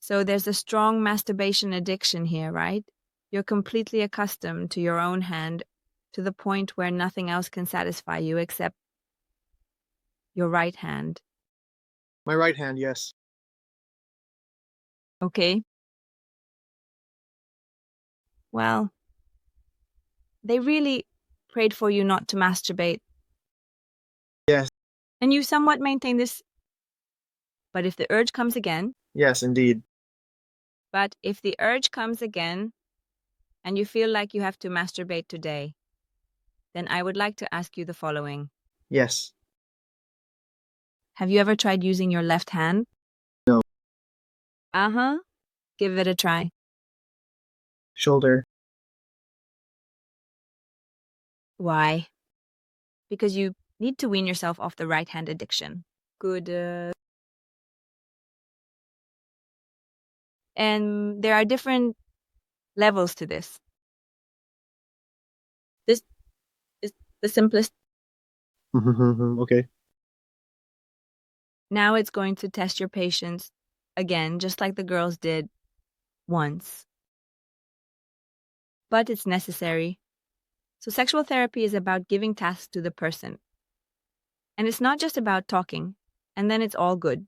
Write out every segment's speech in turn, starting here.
So there's a strong masturbation addiction here, right? You're completely accustomed to your own hand to the point where nothing else can satisfy you except your right hand. My right hand, yes. Okay? Well, they really prayed for you not to masturbate, Yes, and you somewhat maintain this. But if the urge comes again, yes, indeed. but if the urge comes again and you feel like you have to masturbate today, then I would like to ask you the following. Yes. Have you ever tried using your left hand? No. Uh-huh. Give it a try. Shoulder. Why? Because you need to wean yourself off the right hand addiction. Good. And there are different levels to this. This is the simplest. Okay. Now it's going to test your patience again, just like the girls did once. But it's necessary. So sexual therapy is about giving tasks to the person. And it's not just about talking, and then it's all good.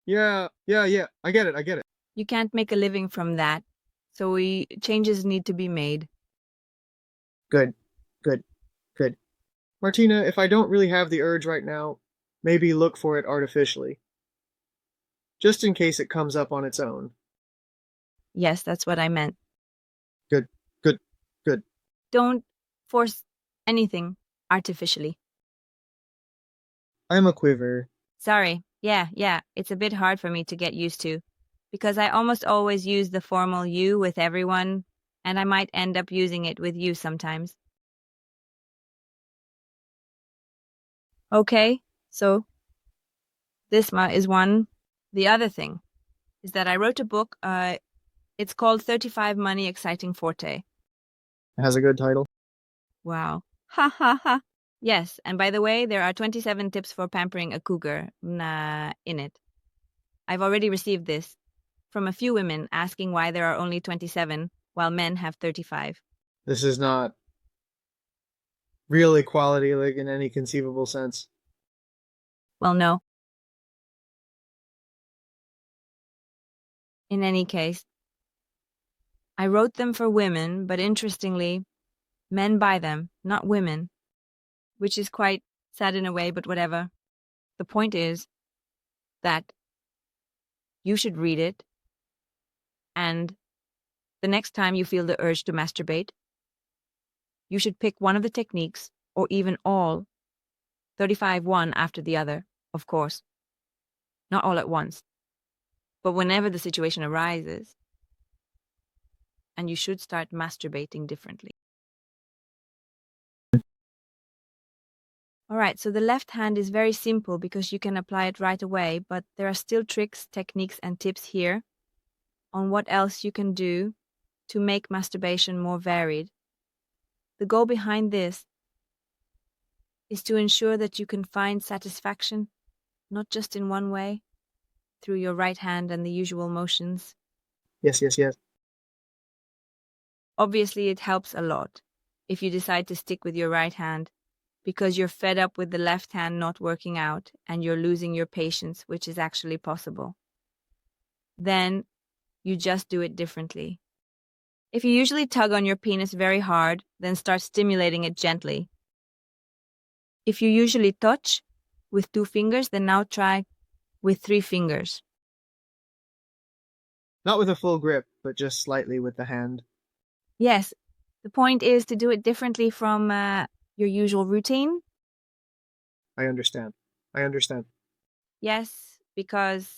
Yeah. I get it. I get it. You can't make a living from that. So changes need to be made. Good. Good. Good. Martina, if I don't really have the urge right now, maybe look for it artificially, just in case it comes up on its own. Yes, that's what I meant. Good. Good. Good. Don't force anything artificially. I'm a quiver. Sorry. Yeah, it's a bit hard for me to get used to because I almost always use the formal you with everyone, and I might end up using it with you sometimes. Okay, so is one. The other thing is that I wrote a book. It's called 35 Money Exciting Forte. It has a good title. Wow. Ha ha ha. Yes, and by the way, there are 27 tips for pampering a cougar in it. I've already received this from a few women asking why there are only 27 while men have 35. This is not real equality, like in any conceivable sense. Well, no. In any case, I wrote them for women, but interestingly, men buy them, not women, which is quite sad in a way, but whatever. The point is that you should read it, and the next time you feel the urge to masturbate, you should pick one of the techniques, or even all, 35 one after the other, of course. Not all at once, but whenever the situation arises, and you should start masturbating differently. All right, so the left hand is very simple because you can apply it right away, but there are still tricks, techniques, and tips here on what else you can do to make masturbation more varied. The goal behind this is to ensure that you can find satisfaction not just in one way, through your right hand and the usual motions. Yes. Obviously, it helps a lot if you decide to stick with your right hand because you're fed up with the left hand not working out and you're losing your patience, which is actually possible. Then you just do it differently. If you usually tug on your penis very hard, then start stimulating it gently. If you usually touch with 2 fingers, then now try with 3 fingers. Not with a full grip, but just slightly with the hand. Yes, the point is to do it differently from your usual routine. I understand. I understand. Yes, because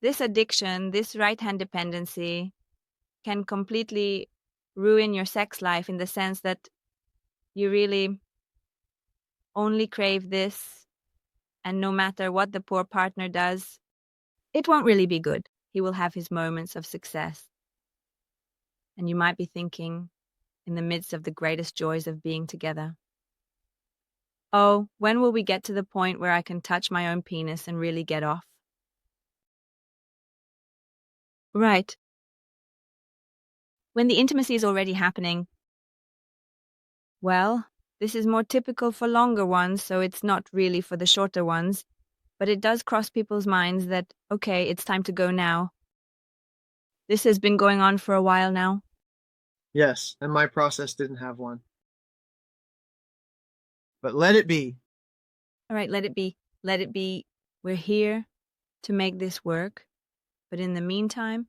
this addiction, this right hand dependency, can completely ruin your sex life in the sense that you really only crave this, and no matter what the poor partner does, it won't really be good. He will have his moments of success. And you might be thinking, in the midst of the greatest joys of being together, oh, when will we get to the point where I can touch my own penis and really get off? Right. When the intimacy is already happening, well, this is more typical for longer ones, so it's not really for the shorter ones. But it does cross people's minds that, okay, it's time to go now. This has been going on for a while now. Yes, and my process didn't have one. But let it be. All right, let it be. Let it be. We're here to make this work. But in the meantime,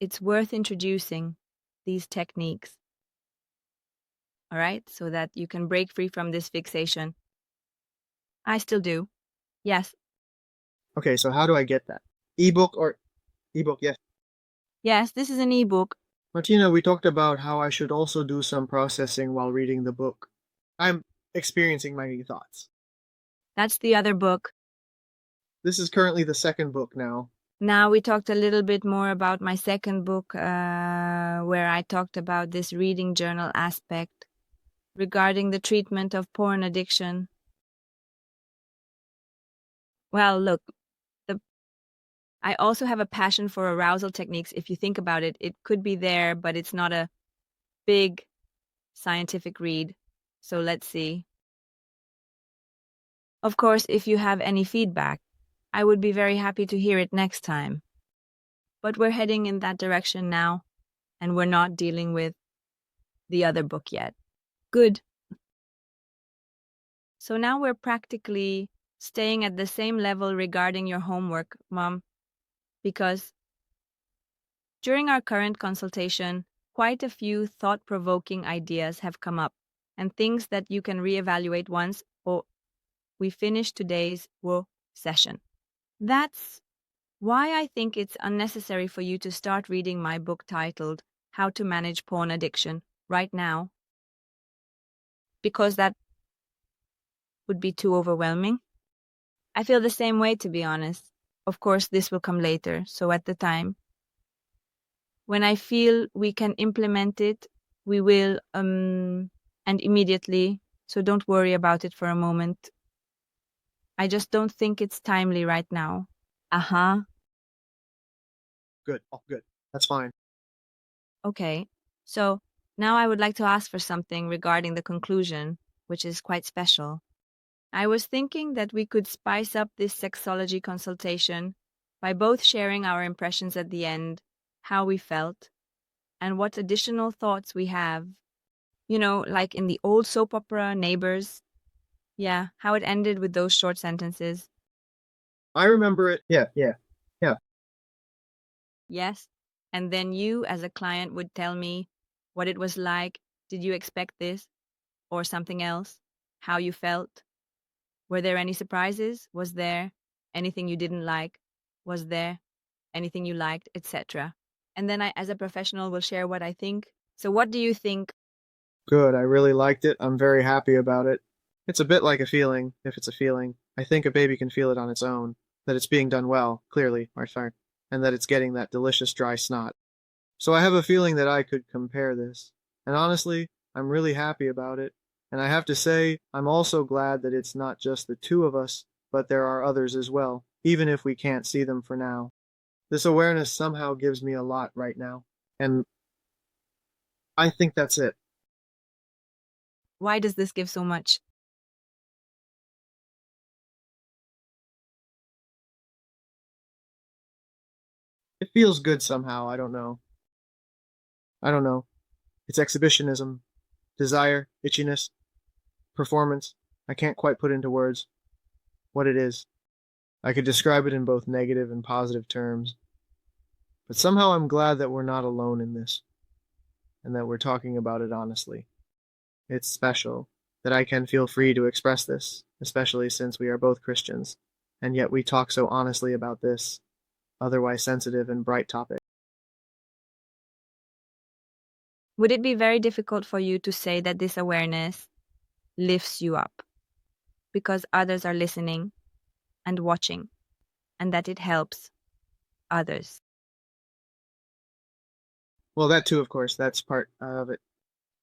it's worth introducing these techniques. All right, so that you can break free from this fixation. I still do. Yes. Okay, so how do I get that? Ebook or ebook, yes. Yes, this is an ebook. Martina, we talked about how I should also do some processing while reading the book. I'm experiencing my thoughts. That's the other book. This is currently the second book now. Now we talked a little bit more about my second book, where I talked about this reading journal aspect regarding the treatment of porn addiction. Well, look, I also have a passion for arousal techniques. If you think about it, it could be there, but it's not a big scientific read. So let's see. Of course, if you have any feedback, I would be very happy to hear it next time. But we're heading in that direction now, and we're not dealing with the other book yet. Good. So now we're practically staying at the same level regarding your homework, Mom, because during our current consultation, quite a few thought-provoking ideas have come up and things that you can reevaluate once or we finish today's session. That's why I think it's unnecessary for you to start reading my book titled How to Manage Porn Addiction right now, because that would be too overwhelming. I feel the same way, to be honest. Of course, this will come later, so at the time, when I feel we can implement it, we will, and immediately, so don't worry about it for a moment. I just don't think it's timely right now. Uh-huh. Good. Oh, good. That's fine. Okay. So now I would like to ask for something regarding the conclusion, which is quite special. I was thinking that we could spice up this sexology consultation by both sharing our impressions at the end, how we felt, and what additional thoughts we have. You know, like in the old soap opera Neighbors. Yeah, how it ended with those short sentences. I remember it. Yeah. Yes. And then you, as a client, would tell me what it was like. Did you expect this or something else? How you felt? Were there any surprises? Was there anything you didn't like? Was there anything you liked, etc.? And then I, as a professional, will share what I think. So, what do you think? Good. I really liked it. I'm very happy about it. It's a bit like a feeling, if it's a feeling. I think a baby can feel it on its own, that it's being done well, clearly, or sorry, and that it's getting that delicious dry snot. So I have a feeling that I could compare this. And honestly, I'm really happy about it. And I have to say, I'm also glad that it's not just the two of us, but there are others as well, even if we can't see them for now. This awareness somehow gives me a lot right now. And I think that's it. Why does this give so much? It feels good somehow. I don't know. I don't know. It's exhibitionism, desire, itchiness, performance. I can't quite put into words what it is. I could describe it in both negative and positive terms. But somehow I'm glad that we're not alone in this and that we're talking about it honestly. It's special that I can feel free to express this, especially since we are both Christians, and yet we talk so honestly about this, otherwise sensitive and bright topic. Would it be very difficult for you to say that this awareness lifts you up because others are listening and watching and that it helps others? Well, that too, of course, that's part of it.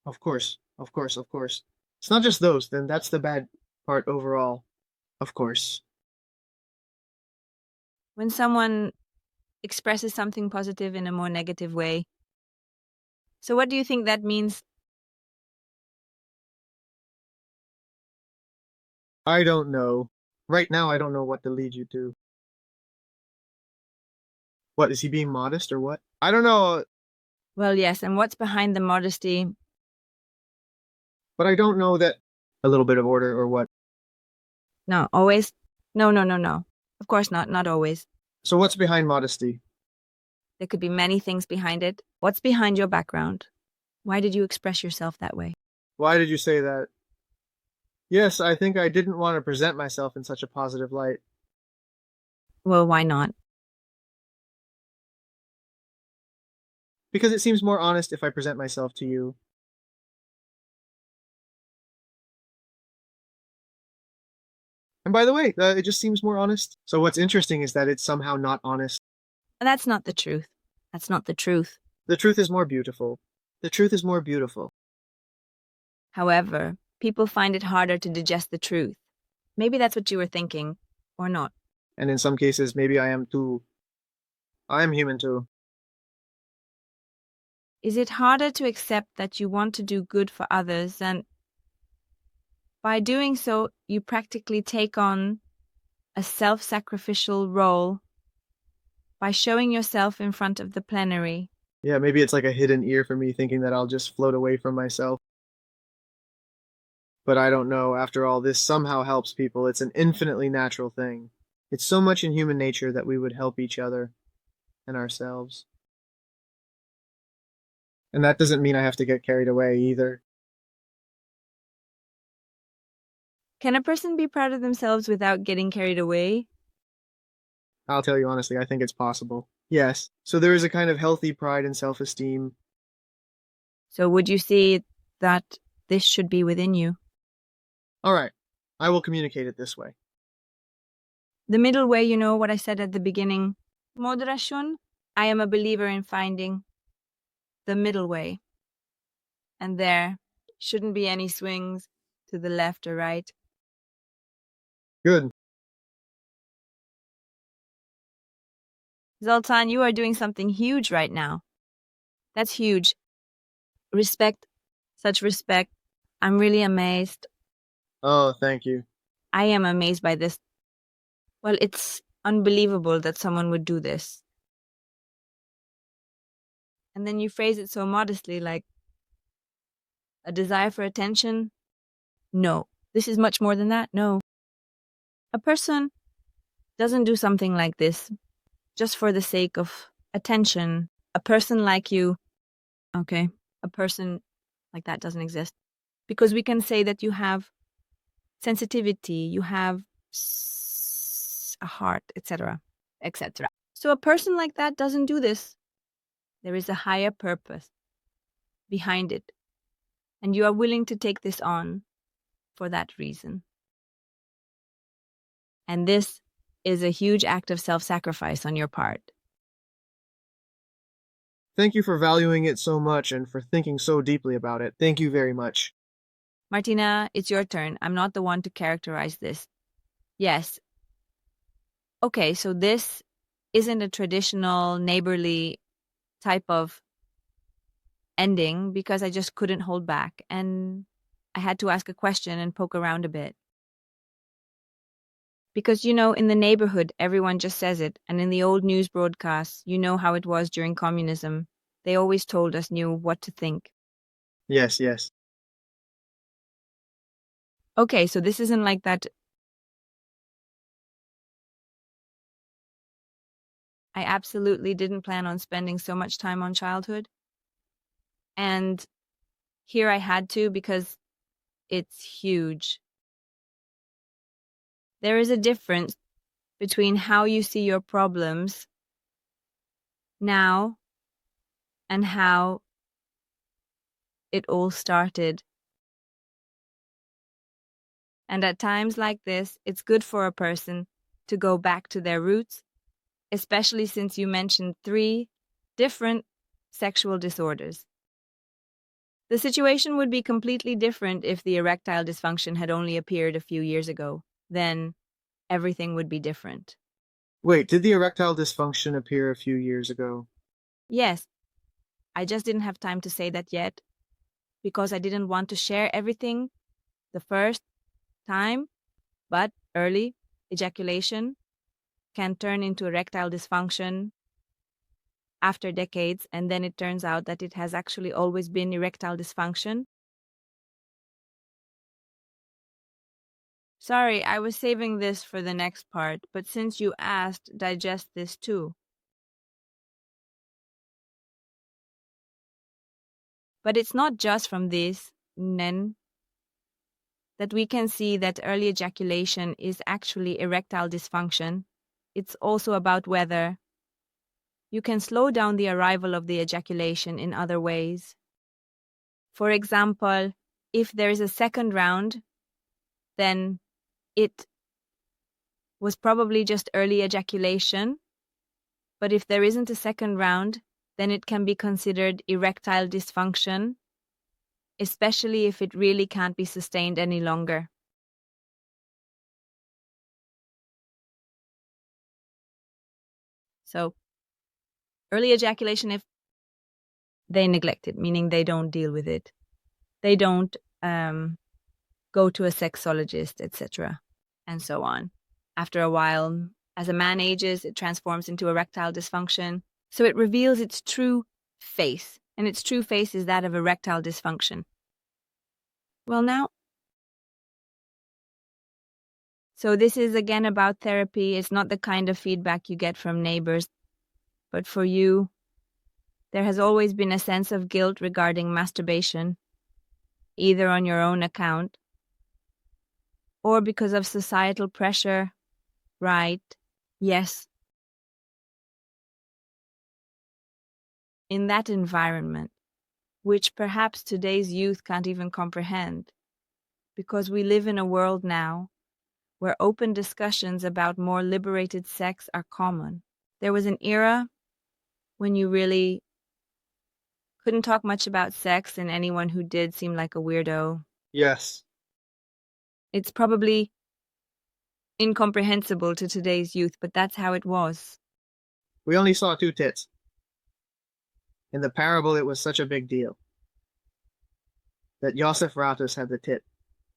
Of course. It's not just those, then that's the bad part overall. Of course. When someone expresses something positive in a more negative way. So what do you think that means? I don't know. Right now, I don't know what to lead you to. What, is he being modest or what? I don't know, Well, yes, and what's behind the modesty? but I don't know that a little bit of order or what. No, always? No, no, no, no. Of course not, not always. So what's behind modesty? There could be many things behind it. What's behind your background? Why did you express yourself that way? Why did you say that? Yes, I think I didn't want to present myself in such a positive light. Well, why not? Because it seems more honest if I present myself to you. And by the way, it just seems more honest. So what's interesting is that it's somehow not honest. And that's not the truth. That's not the truth. The truth is more beautiful. The truth is more beautiful. However, people find it harder to digest the truth. Maybe that's what you were thinking, or not. And in some cases, maybe I am too. I am human too. Is it harder to accept that you want to do good for others and by doing so, you practically take on a self-sacrificial role by showing yourself in front of the plenary? Yeah, maybe it's like a hidden ear for me thinking that I'll just float away from myself. But I don't know. After all, this somehow helps people. It's an infinitely natural thing. It's so much in human nature that we would help each other and ourselves. And that doesn't mean I have to get carried away either. Can a person be proud of themselves without getting carried away? I'll tell you honestly, I think it's possible. Yes. So there is a kind of healthy pride and self-esteem. So would you see that this should be within you? All right. I will communicate it this way. The middle way, you know what I said at the beginning? Moderation. I am a believer in finding the middle way. And there shouldn't be any swings to the left or right. Good. Zoltán, you are doing something huge right now. That's huge. Respect, such respect. I'm really amazed. Oh, thank you. I am amazed by this. Well, it's unbelievable that someone would do this. And then you phrase it so modestly, like a desire for attention. No, this is much more than that. No. A person doesn't do something like this just for the sake of attention. A person like you, okay, a person like that doesn't exist. Because we can say that you have sensitivity, you have a heart, etc., etc. So a person like that doesn't do this. There is a higher purpose behind it. And you are willing to take this on for that reason. And this is a huge act of self-sacrifice on your part. Thank you for valuing it so much and for thinking so deeply about it. Thank you very much. Martina, it's your turn. I'm not the one to characterize this. Yes. Okay, so this isn't a traditional neighborly type of ending because I just couldn't hold back and I had to ask a question and poke around a bit. Because, you know, in the neighborhood, everyone just says it. And in the old news broadcasts, you know how it was during communism. They always told us knew what to think. Yes, yes. Okay, so this isn't like that. I absolutely didn't plan on spending so much time on childhood. And here I had to because it's huge. There is a difference between how you see your problems now and how it all started. And at times like this, it's good for a person to go back to their roots, especially since you mentioned 3 different sexual disorders. The situation would be completely different if the erectile dysfunction had only appeared a few years ago. Then everything would be different. Wait, did the erectile dysfunction appear a few years ago? Yes, I just didn't have time to say that yet because I didn't want to share everything the first time, but early ejaculation can turn into erectile dysfunction after decades, and then it turns out that it has actually always been erectile dysfunction. Sorry, I was saving this for the next part, but since you asked, digest this too. But it's not just from this, Nen, that we can see that early ejaculation is actually erectile dysfunction. It's also about whether you can slow down the arrival of the ejaculation in other ways. For example, if there is a second round, then it was probably just early ejaculation. But if there isn't a second round, then it can be considered erectile dysfunction, especially if it really can't be sustained any longer. So, early ejaculation, if they neglect it, meaning they don't deal with it, they don't go to a sexologist, etc., and so on. After a while, as a man ages, it transforms into erectile dysfunction. So it reveals its true face, and its true face is that of erectile dysfunction. Well, now, so this is again about therapy. It's not the kind of feedback you get from neighbors, but for you, there has always been a sense of guilt regarding masturbation, either on your own account or because of societal pressure, right? Yes. In that environment, which perhaps today's youth can't even comprehend, because we live in a world now where open discussions about more liberated sex are common. There was an era when you really couldn't talk much about sex, and anyone who did seemed like a weirdo. Yes. It's probably incomprehensible to today's youth, but that's how it was. We only saw two tits. In the parable, it was such a big deal that Yosef Ratus had the tit.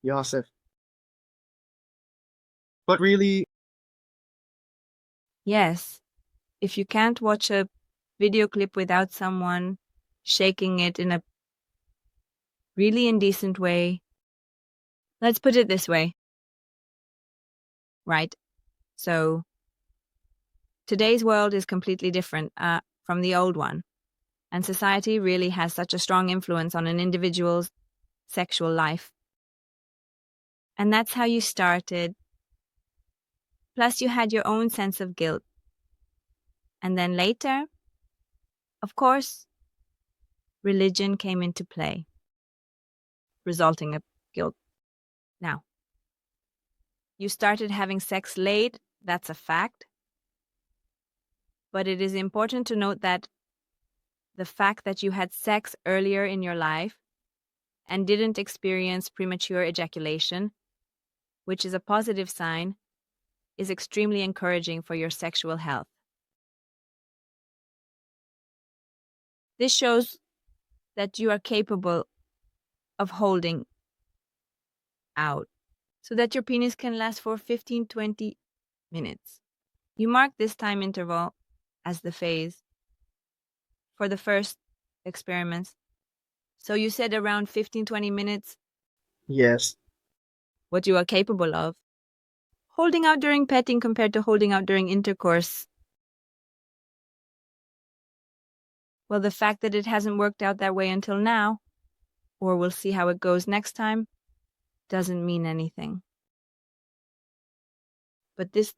Yosef. But really, Yes, if you can't watch a video clip without someone shaking it in a really indecent way, let's put it this way, right? So today's world is completely different from the old one, and society really has such a strong influence on an individual's sexual life. And that's how you started. Plus, you had your own sense of guilt. And then later, of course, religion came into play, resulting in guilt. Now, you started having sex late, that's a fact. But it is important to note that the fact that you had sex earlier in your life and didn't experience premature ejaculation, which is a positive sign, is extremely encouraging for your sexual health. This shows that you are capable of holding out so that your penis can last for 15-20 minutes. You mark this time interval as the phase for the first experiments. So you said around 15-20 minutes yes. what you are capable of. Holding out during petting compared to holding out during intercourse. Well, the fact that it hasn't worked out that way until now, or we'll see how it goes next time, doesn't mean anything. But this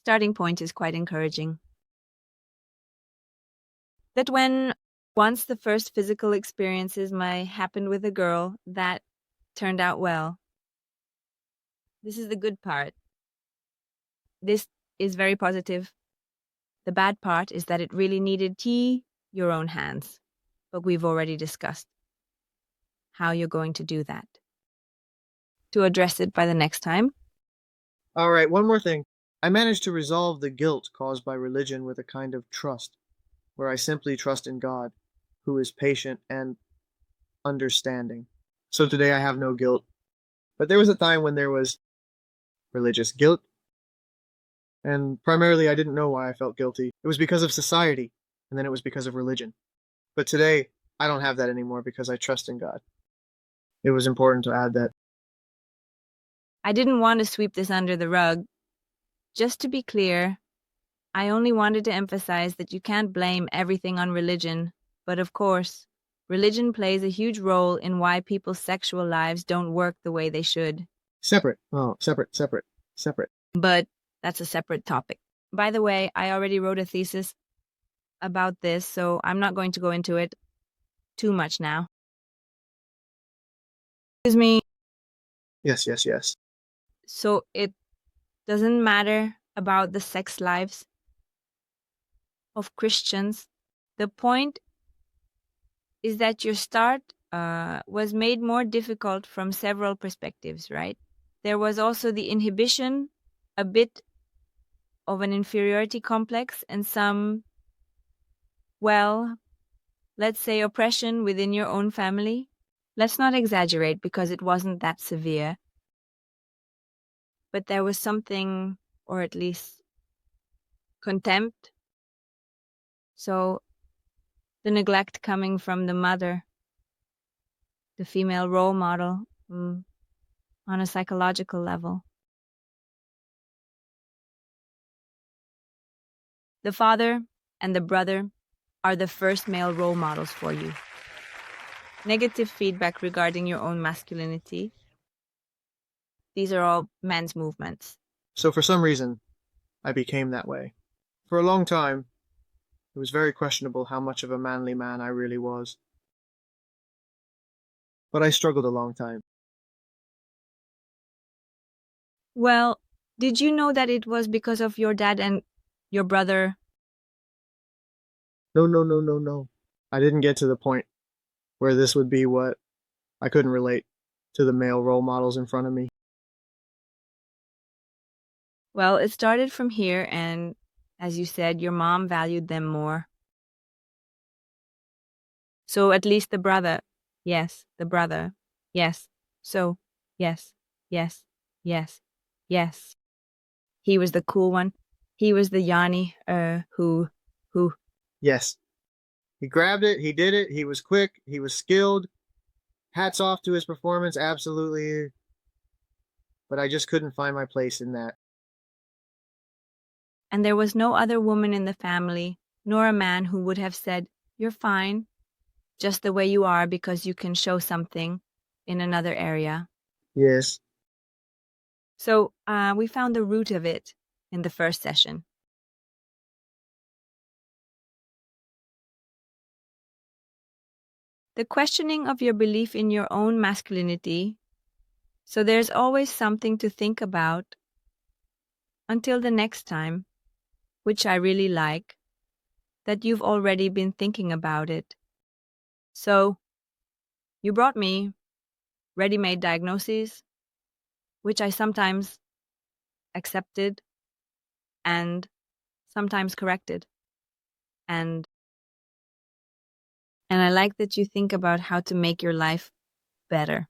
starting point is quite encouraging. That when once the first physical experiences might happen with a girl, that turned out well. This is the good part. This is very positive. The bad part is that it really needed your own hands. But we've already discussed how you're going to do that. To address it by the next time. All right, one more thing. I managed to resolve the guilt caused by religion with a kind of trust, where I simply trust in God, who is patient and understanding. So today I have no guilt. But there was a time when there was religious guilt, and primarily I didn't know why I felt guilty. It was because of society, and then it was because of religion. But today, I don't have that anymore because I trust in God. It was important to add that. I didn't want to sweep this under the rug. Just to be clear, I only wanted to emphasize that you can't blame everything on religion, but of course, religion plays a huge role in why people's sexual lives don't work the way they should. Separate. Oh, separate. But that's a separate topic. By the way, I already wrote a thesis about this, so I'm not going to go into it too much now. Excuse me. Yes. So it doesn't matter about the sex lives of Christians. The point is that your start was made more difficult from several perspectives, right? There was also the inhibition, a bit of an inferiority complex, and some, well, let's say oppression within your own family. Let's not exaggerate because it wasn't that severe. But there was something, or at least contempt. So the neglect coming from the mother, the female role model, on a psychological level. The father and the brother are the first male role models for you. Negative feedback regarding your own masculinity. These are all men's movements. So for some reason, I became that way. For a long time, it was very questionable how much of a manly man I really was. But I struggled a long time. Well, did you know that it was because of your dad and your brother? No. I didn't get to the point where this would be what I couldn't relate to the male role models in front of me. Well, it started from here, and as you said, your mom valued them more. So at least the brother. Yes, the brother. Yes. So, yes, yes, yes, yes. He was the cool one. He was the Yanni, who. Yes. He grabbed it, he did it, he was quick, he was skilled. Hats off to his performance, absolutely. But I just couldn't find my place in that. And there was no other woman in the family, nor a man who would have said, "You're fine, just the way you are because you can show something in another area." Yes. So we found the root of it in the first session. The questioning of your belief in your own masculinity. So there's always something to think about until the next time, which I really like, that you've already been thinking about it. So you brought me ready-made diagnoses, which I sometimes accepted and sometimes corrected. And I like that you think about how to make your life better.